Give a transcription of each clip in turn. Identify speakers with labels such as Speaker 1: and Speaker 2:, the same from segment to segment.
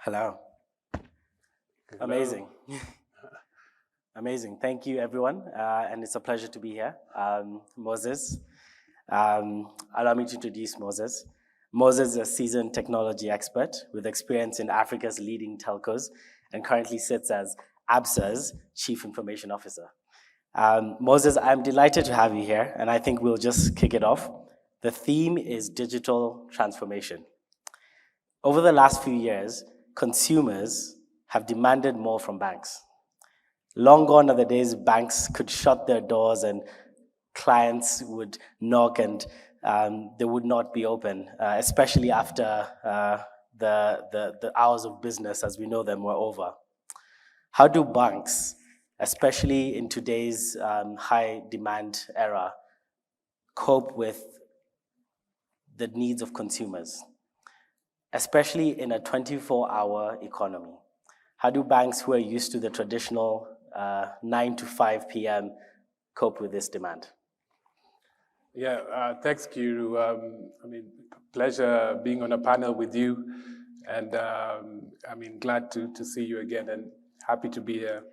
Speaker 1: Hello. Amazing. Amazing. Thank you, everyone. And it's a pleasure to be here. Moses. Allow me to introduce Moses. Moses is a seasoned technology expert with experience in Africa's leading telcos and currently sits as ABSA's Chief Information Officer. Moses, I'm delighted to have you here, and I think we'll just kick it off. The theme is digital transformation. Over the last few years, consumers have demanded more from banks. Long gone are the days banks could shut their doors and clients would knock and they would not be open, especially after the hours of business as we know them were over. How do banks, especially in today's high demand era, cope with the needs of consumers, especially in a 24-hour economy? How do banks who are used to the traditional 9 to 5 p.m. cope with this demand?
Speaker 2: Yeah, thanks, Kiiru. Pleasure being on a panel with you, and glad to see you again, and happy to be here.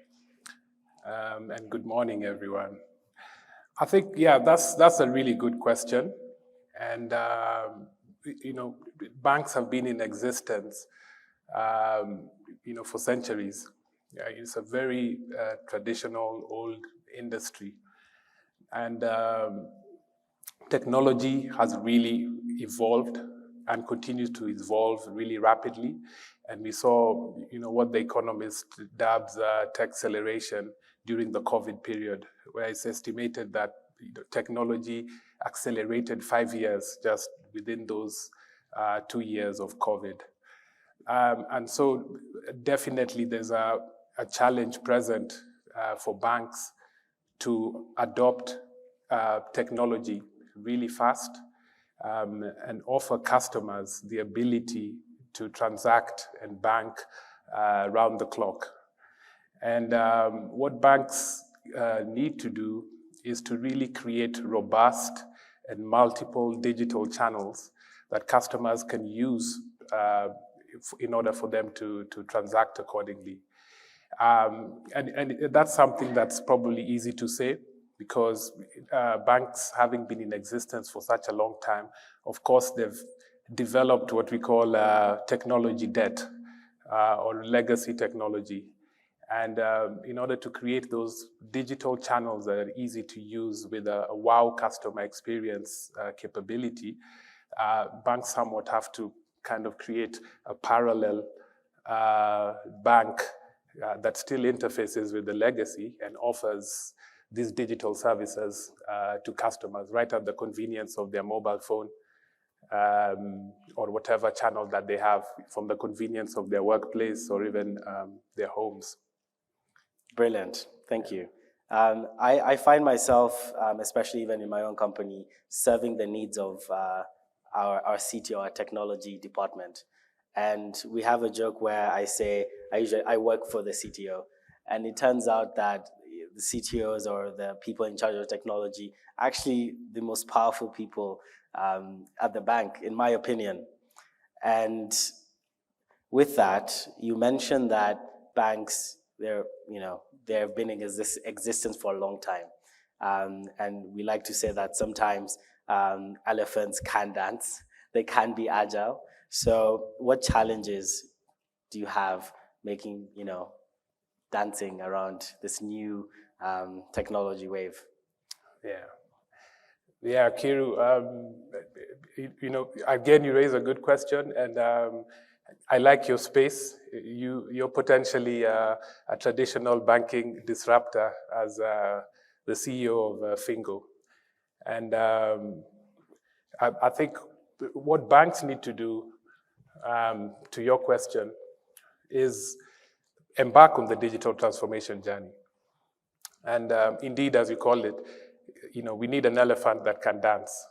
Speaker 2: And good morning, everyone. I think, that's a really good question, and banks have been in existence, for centuries. It's a very traditional, old industry, and technology has really evolved and continues to evolve really rapidly. And we saw, what the economist dubs tech acceleration during the COVID period, where it's estimated that technology accelerated 5 years just within those 2 years of COVID. And so definitely there's a challenge present for banks to adopt technology really fast and offer customers the ability to transact and bank round the clock. And what banks need to do is to really create robust and multiple digital channels that customers can use in order for them to transact accordingly. And that's something that's probably easy to say, because banks, having been in existence for such a long time, of course, they've developed what we call technology debt or legacy technology. And in order to create those digital channels that are easy to use with a wow customer experience capability, banks somewhat have to kind of create a parallel bank that still interfaces with the legacy and offers these digital services to customers right at the convenience of their mobile phone or whatever channel that they have, from the convenience of their workplace or even their homes.
Speaker 1: Brilliant, thank you. I find myself, especially even in my own company, serving the needs of our CTO, our technology department. And we have a joke where I say, I work for the CTO. And it turns out that the CTOs, or the people in charge of technology, actually the most powerful people at the bank, in my opinion. And with that, you mentioned that banks, they've been in existence for a long time. And we like to say that sometimes elephants can dance, they can be agile. So what challenges do you have making, dancing around this new technology wave?
Speaker 2: Yeah, Kiiru, again, you raise a good question, and I like your space. You're potentially a traditional banking disruptor as the CEO of Fingo. And I think what banks need to do, to your question, is embark on the digital transformation journey. And indeed, as you call it, we need an elephant that can dance.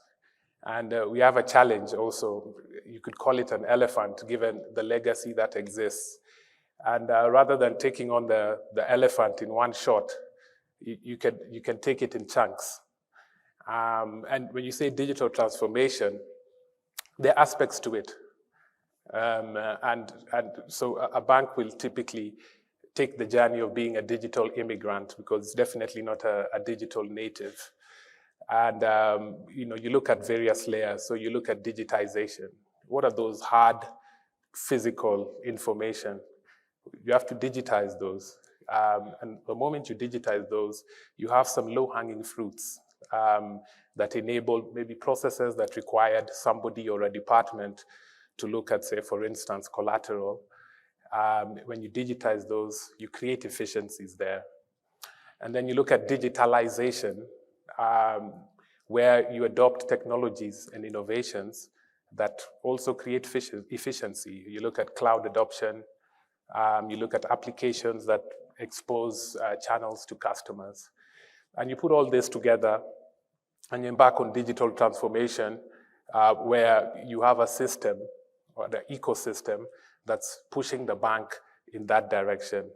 Speaker 2: And we have a challenge also. You could call it an elephant, given the legacy that exists. And rather than taking on the elephant in one shot, you can take it in chunks. And when you say digital transformation, there are aspects to it. And so a bank will typically take the journey of being a digital immigrant, because it's definitely not a digital native. And you look at various layers. So you look at digitization. What are those hard physical information? You have to digitize those. And the moment you digitize those, you have some low-hanging fruits that enable maybe processes that required somebody or a department to look at, say, for instance, collateral. When you digitize those, you create efficiencies there. And then you look at digitalization, where you adopt technologies and innovations that also create efficiency. You look at cloud adoption, you look at applications that expose channels to customers. And you put all this together and you embark on digital transformation, where you have a system or the ecosystem that's pushing the bank in that direction.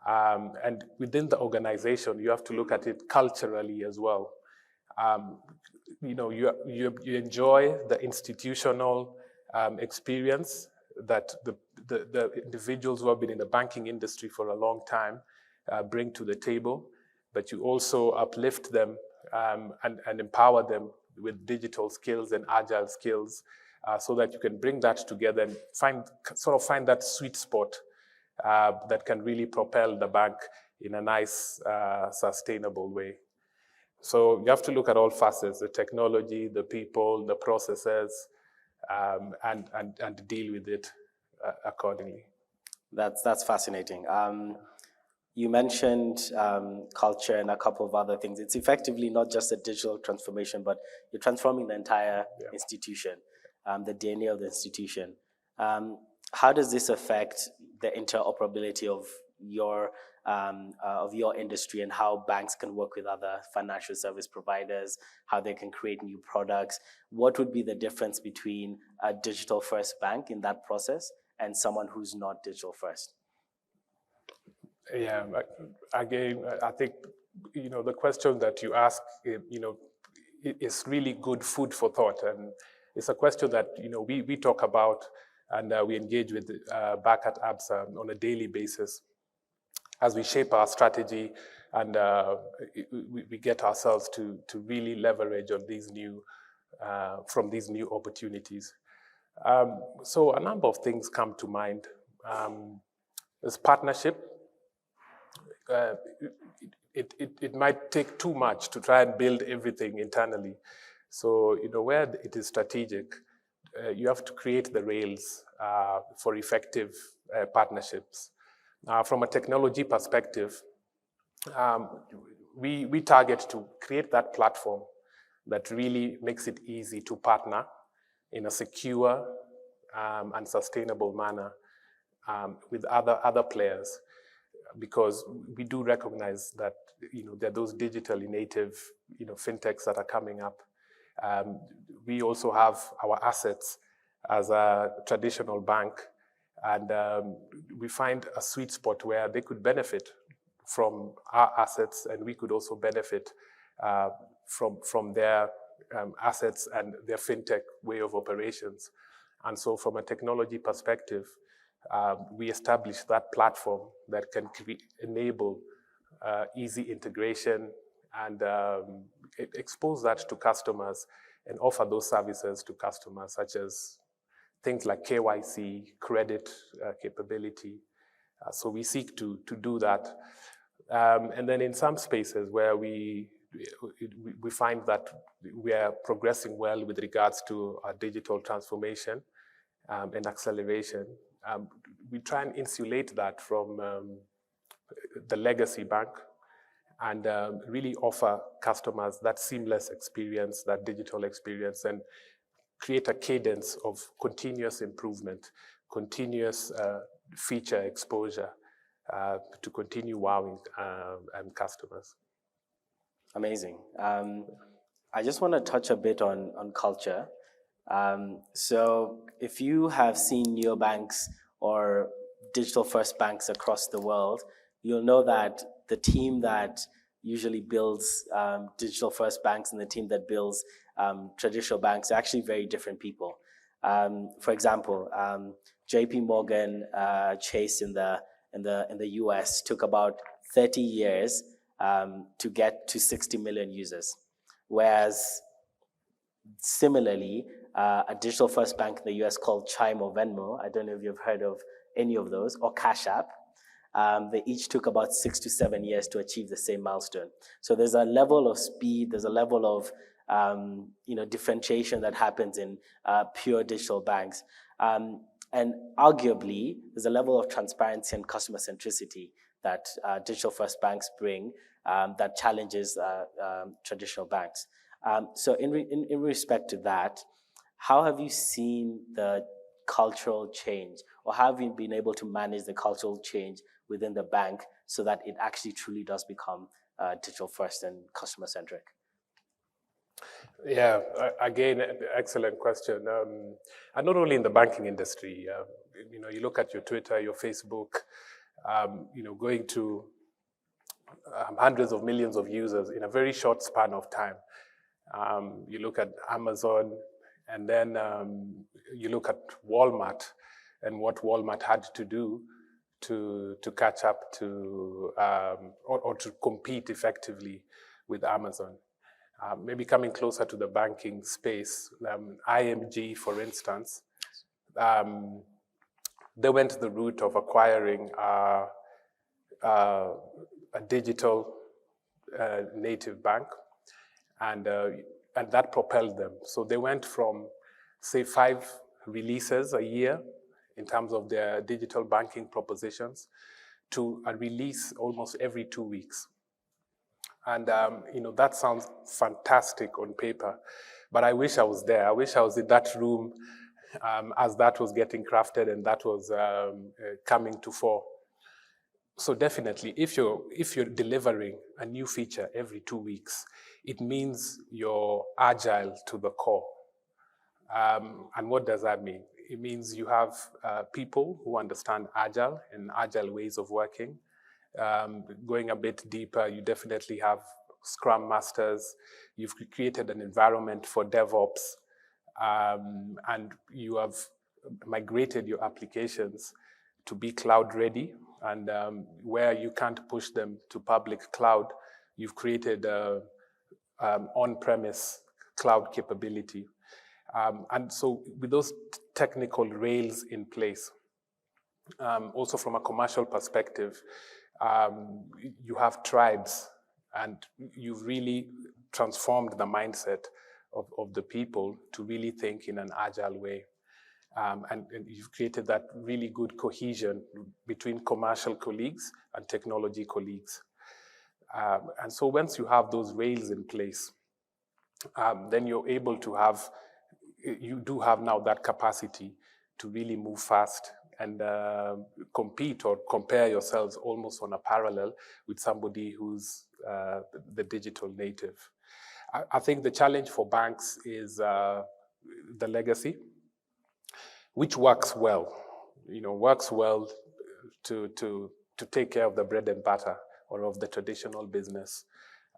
Speaker 2: And within the organization, you have to look at it culturally as well. You enjoy the institutional experience that the individuals who have been in the banking industry for a long time bring to the table, but you also uplift them and empower them with digital skills and agile skills, so that you can bring that together and find that sweet spot that can really propel the bank in a nice, sustainable way. So you have to look at all facets: the technology, the people, the processes, and deal with it accordingly.
Speaker 1: That's fascinating. You mentioned culture and a couple of other things. It's effectively not just a digital transformation, but you're transforming the entire institution, the DNA of the institution. How does this affect the interoperability of your industry, and how banks can work with other financial service providers, how they can create new products? What would be the difference between a digital first bank in that process and someone who's not digital first?
Speaker 2: Yeah, again, I think, the question that you ask, is really good food for thought. And it's a question that, we talk about and we engage with back at ABSA on a daily basis as we shape our strategy and we get ourselves to really leverage on these from these new opportunities. So a number of things come to mind. There's partnership. It might take too much to try and build everything internally. So, where it is strategic, you have to create the rails for effective partnerships. From a technology perspective, we target to create that platform that really makes it easy to partner in a secure and sustainable manner with other players, because we do recognize that there are those digitally native fintechs that are coming up. We also have our assets as a traditional bank, and we find a sweet spot where they could benefit from our assets, and we could also benefit from their assets and their fintech way of operations. And so from a technology perspective, we establish that platform that can enable easy integration and expose that to customers and offer those services to customers, such as things like KYC, credit capability. So we seek to do that. And then in some spaces where we find that we are progressing well with regards to our digital transformation and acceleration, we try and insulate that from the legacy bank and really offer customers that seamless experience, that digital experience, and create a cadence of continuous improvement, continuous feature exposure to continue wowing customers.
Speaker 1: Amazing. I just want to touch a bit on culture. So if you have seen neobanks or digital first banks across the world, you'll know that the team that usually builds digital first banks and the team that builds traditional banks are actually very different people. For example, J.P. Morgan Chase in the U.S. took about 30 years to get to 60 million users, whereas similarly, a digital first bank in the US called Chime or Venmo, I don't know if you've heard of any of those, or Cash App, they each took about 6 to 7 years to achieve the same milestone. So there's a level of speed, there's a level of differentiation that happens in pure digital banks. And arguably, there's a level of transparency and customer centricity that digital first banks bring that challenges traditional banks. So in respect to that, how have you seen the cultural change, or have you been able to manage the cultural change within the bank so that it actually truly does become digital first and customer centric?
Speaker 2: Yeah, again, excellent question. And not only in the banking industry, you look at your Twitter, your Facebook, going to hundreds of millions of users in a very short span of time. You look at Amazon, and then you look at Walmart and what Walmart had to do to catch up to or to compete effectively with Amazon. Maybe coming closer to the banking space, IMG, for instance, they went the route of acquiring a digital native bank, and that propelled them. So they went from, say, 5 releases a year in terms of their digital banking propositions to a release almost every 2 weeks. And that sounds fantastic on paper, but I wish I was there. I wish I was in that room as that was getting crafted and that was coming to fore. So definitely, if you're delivering a new feature every 2 weeks, it means you're agile to the core. And what does that mean? It means you have people who understand agile and agile ways of working. Going a bit deeper, you definitely have Scrum Masters. You've created an environment for DevOps, and you have migrated your applications to be cloud ready. And where you can't push them to public cloud, you've created on-premise cloud capability. And so with those technical rails in place, also from a commercial perspective, you have tribes, and you've really transformed the mindset of the people to really think in an agile way. And you've created that really good cohesion between commercial colleagues and technology colleagues. And so once you have those rails in place, then you're able to you do have now that capacity to really move fast and compete or compare yourselves almost on a parallel with somebody who's the digital native. I think the challenge for banks is the legacy, which works well, to take care of the bread and butter or of the traditional business.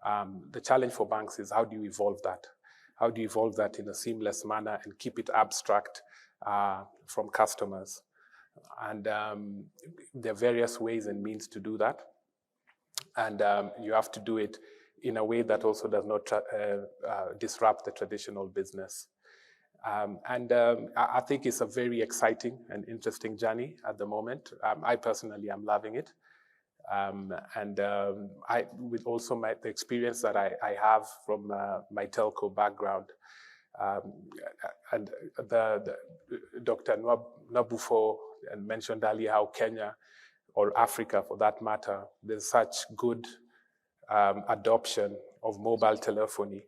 Speaker 2: The challenge for banks is how do you evolve that? How do you evolve that in a seamless manner and keep it abstract from customers? And there are various ways and means to do that. And you have to do it in a way that also does not disrupt the traditional business. I think it's a very exciting and interesting journey at the moment. I personally am loving it. With also the experience that I have from my telco background, and the Dr. Nabufo mentioned earlier how Kenya, or Africa for that matter, there's such good adoption of mobile telephony.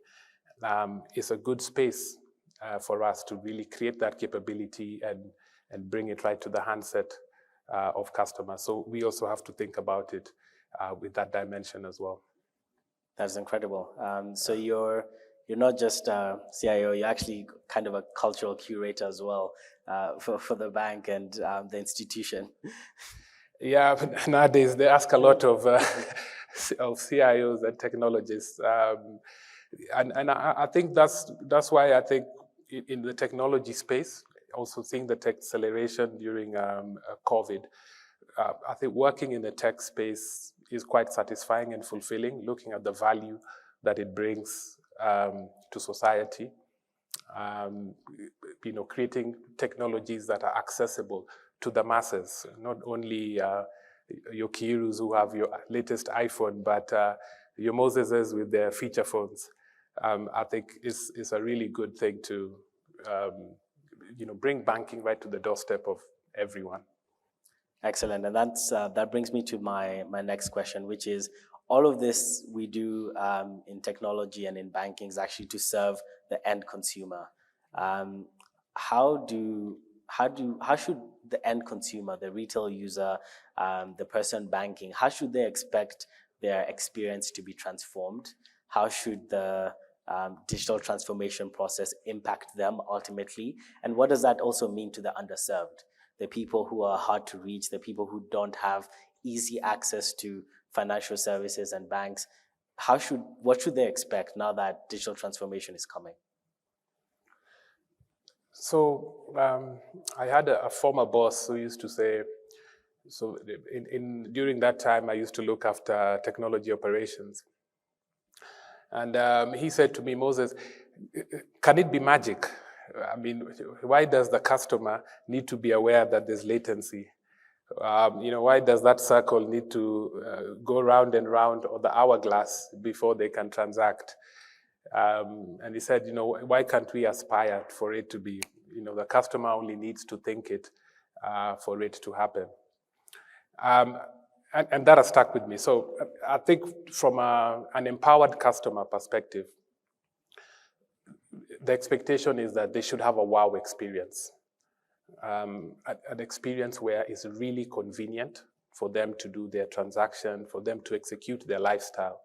Speaker 2: It's a good space for us to really create that capability and bring it right to the handset of customers. So we also have to think about it with that dimension as well.
Speaker 1: That's incredible. So you're not just a CIO, you're actually kind of a cultural curator as well for the bank and the institution.
Speaker 2: Yeah, nowadays they ask a lot of CIOs and technologists, and I think that's why I think in the technology space, also seeing the tech acceleration during COVID. I think working in the tech space is quite satisfying and fulfilling, looking at the value that it brings to society. Creating technologies that are accessible to the masses, not only your Kiirus who have your latest iPhone, but your Moseses with their feature phones. I think is a really good thing to bring banking right to the doorstep of everyone.
Speaker 1: Excellent, and that brings me to my next question, which is all of this we do in technology and in banking is actually to serve the end consumer. How should the end consumer, the retail user, the person banking, how should they expect their experience to be transformed? How should the digital transformation process impact them ultimately? And what does that also mean to the underserved, the people who are hard to reach, the people who don't have easy access to financial services and banks? What should they expect now that digital transformation is coming?
Speaker 2: So I had a former boss who used to say, so during that time, I used to look after technology operations. And he said to me, Moses, can it be magic? I mean, why does the customer need to be aware that there's latency? Why does that circle need to go round and round or the hourglass before they can transact? And he said, why can't we aspire for it to be, the customer only needs to think it for it to happen. And that has stuck with me. So I think from an empowered customer perspective, the expectation is that they should have a wow experience. An experience where it's really convenient for them to do their transaction, for them to execute their lifestyle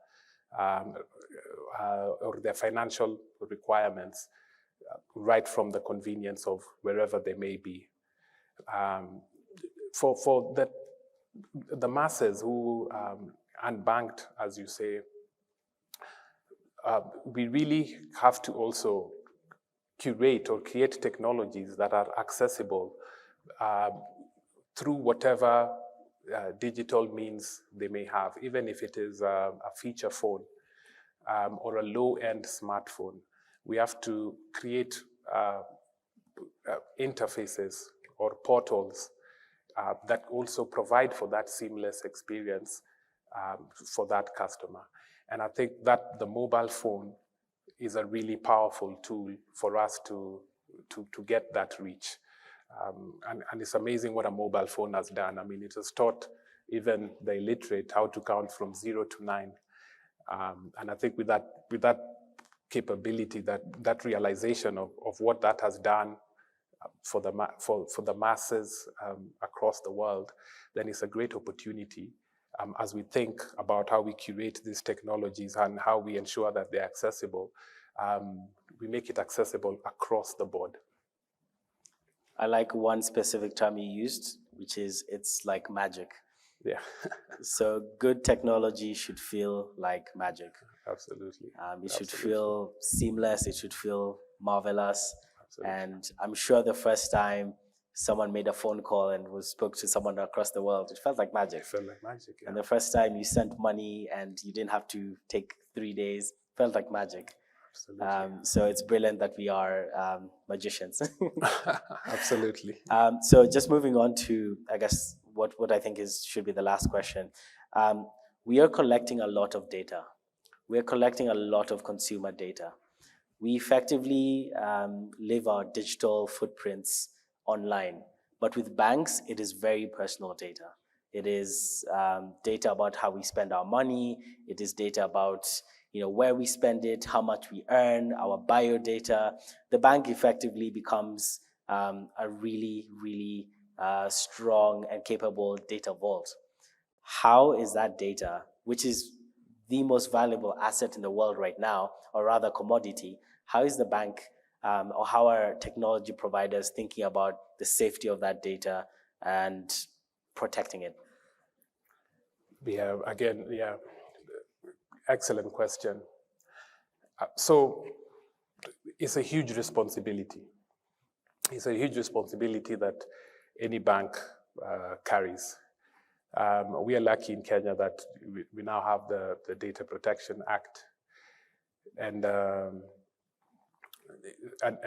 Speaker 2: or their financial requirements right from the convenience of wherever they may be. For the masses who unbanked, as you say, we really have to also curate or create technologies that are accessible through whatever digital means they may have, even if it is a feature phone or a low-end smartphone. We have to create interfaces or portals that also provide for that seamless experience for that customer. And I think that the mobile phone is a really powerful tool for us to get that reach. And it's amazing what a mobile phone has done. I mean, it has taught even the illiterate how to count from 0 to 9. And I think with that capability, that realization of what that has done for the masses across the world, then it's a great opportunity as we think about how we curate these technologies and how we ensure that they're accessible. We make it accessible across the board.
Speaker 1: I like one specific term you used, which is it's like magic.
Speaker 2: Yeah.
Speaker 1: So good technology should feel like magic.
Speaker 2: Absolutely.
Speaker 1: It should feel seamless. It should feel marvelous.
Speaker 2: Absolutely.
Speaker 1: And I'm sure the first time someone made a phone call and spoke to someone across the world, it felt like magic.
Speaker 2: It felt like magic, yeah.
Speaker 1: And the first time you sent money and you didn't have to take 3 days, felt like magic.
Speaker 2: Absolutely.
Speaker 1: So it's brilliant that we are magicians.
Speaker 2: Absolutely.
Speaker 1: So just moving on to, I guess, what I think should be the last question. We are collecting a lot of data. We are collecting a lot of consumer data. We effectively live our digital footprints online. But with banks, it is very personal data. It is data about how we spend our money. It is data about where we spend it, how much we earn, our bio data. The bank effectively becomes a really, really strong and capable data vault. How is that data, which is the most valuable asset in the world right now, or rather commodity, how is the bank or how are technology providers thinking about the safety of that data and protecting it?
Speaker 2: Yeah, again, excellent question. So it's a huge responsibility. it's a huge responsibility that any bank carries. We are lucky in Kenya that we now have the Data Protection Act, and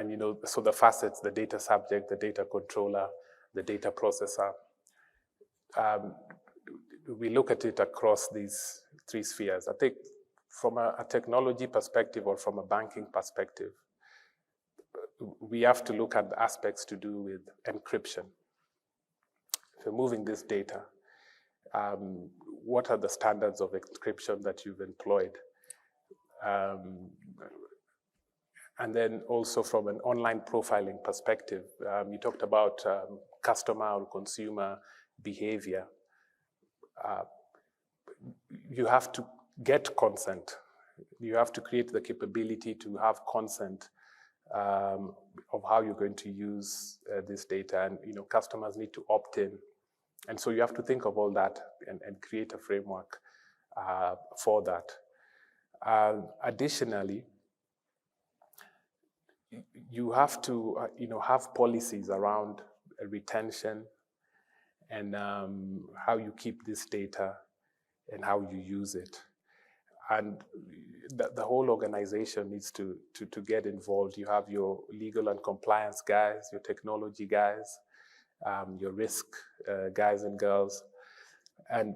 Speaker 2: you know, so the facets, the data subject, the data controller, the data processor, we look at it across these three spheres. I think from a technology perspective or from a banking perspective, we have to look at the aspects to do with encryption. If you're moving this data, what are the standards of encryption that you've employed? And then also from an online profiling perspective, you talked about customer or consumer behavior. You have to get consent. You have to create the capability to have consent of how you're going to use this data, and you know, customers need to opt in. And so you have to think of all that and create a framework for that. Additionally, you have to you know, have policies around retention and how you keep this data and how you use it. And the whole organization needs to get involved. You have your legal and compliance guys, your technology guys, your risk guys and girls, and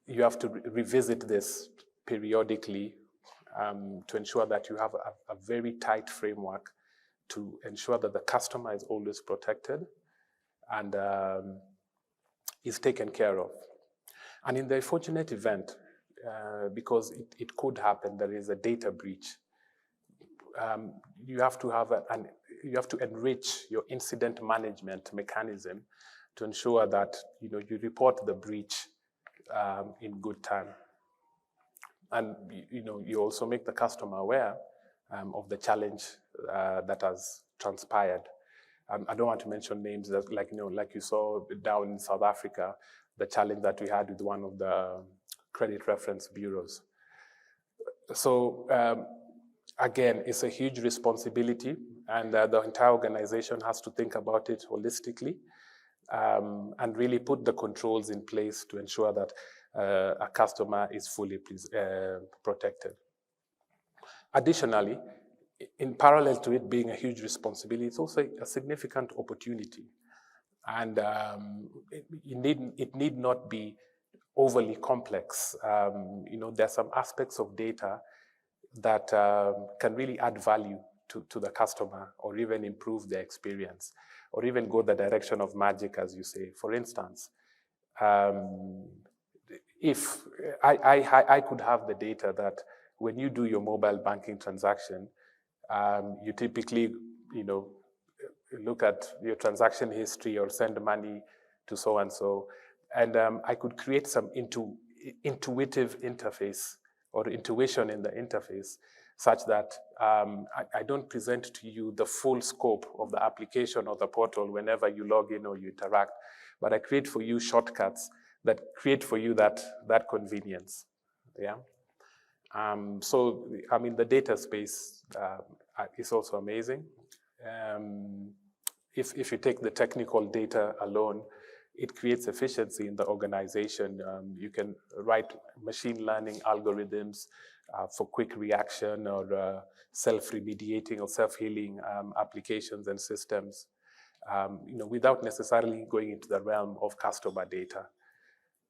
Speaker 2: you have to revisit this periodically to ensure that you have a very tight framework to ensure that the customer is always protected and is taken care of. And in the unfortunate event, because it could happen, there is a data breach, you have to have you have to enrich your incident management mechanism to ensure that you know, you report the breach in good time. And you know, you also make the customer aware of the challenge that has transpired. I don't want to mention names, that, like you know, like you saw down in South Africa, the challenge that we had with one of the credit reference bureaus. So again, it's a huge responsibility, and the entire organization has to think about it holistically and really put the controls in place to ensure that a customer is fully protected. Additionally, in parallel to it being a huge responsibility, it's also a significant opportunity. And it need not be overly complex. You know, there's some aspects of data that can really add value to the customer, or even improve their experience, or even go the direction of magic, as you say. For instance, if I could have the data that when you do your mobile banking transaction, you typically, you know, look at your transaction history or send money to so-and-so, and I could create some intuitive interface or intuition in the interface such that I don't present to you the full scope of the application or the portal whenever you log in or you interact, but I create for you shortcuts that create for you that convenience. Yeah. So I mean, the data space is also amazing. If you take the technical data alone, it creates efficiency in the organization. You can write machine learning algorithms for quick reaction or self-remediating or self-healing applications and systems, you know, without necessarily going into the realm of customer data.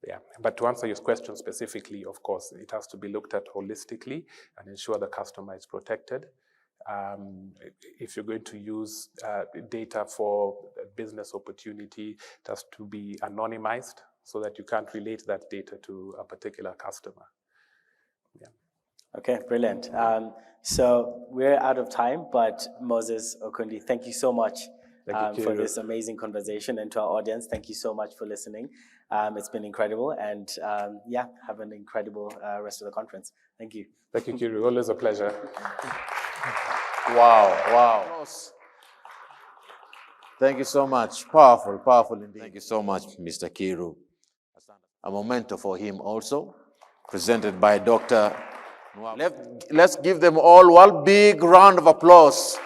Speaker 2: Yeah, but to answer your question specifically, of course, it has to be looked at holistically and ensure the customer is protected. If you're going to use data for a business opportunity, it has to be anonymized so that you can't relate that data to a particular customer. Yeah.
Speaker 1: Okay, brilliant. So we're out of time, but Moses, Okundi, thank you so much for this amazing conversation, and to our audience, thank you so much for listening. It's been incredible, and yeah, have an incredible rest of the conference. Thank you.
Speaker 2: Thank you, Kiiru. Always a pleasure.
Speaker 3: Wow. Thank you so much. Powerful indeed. Thank you so much, Mr. Kiiru. A memento for him also, presented by Dr. Let's give them all one big round of applause.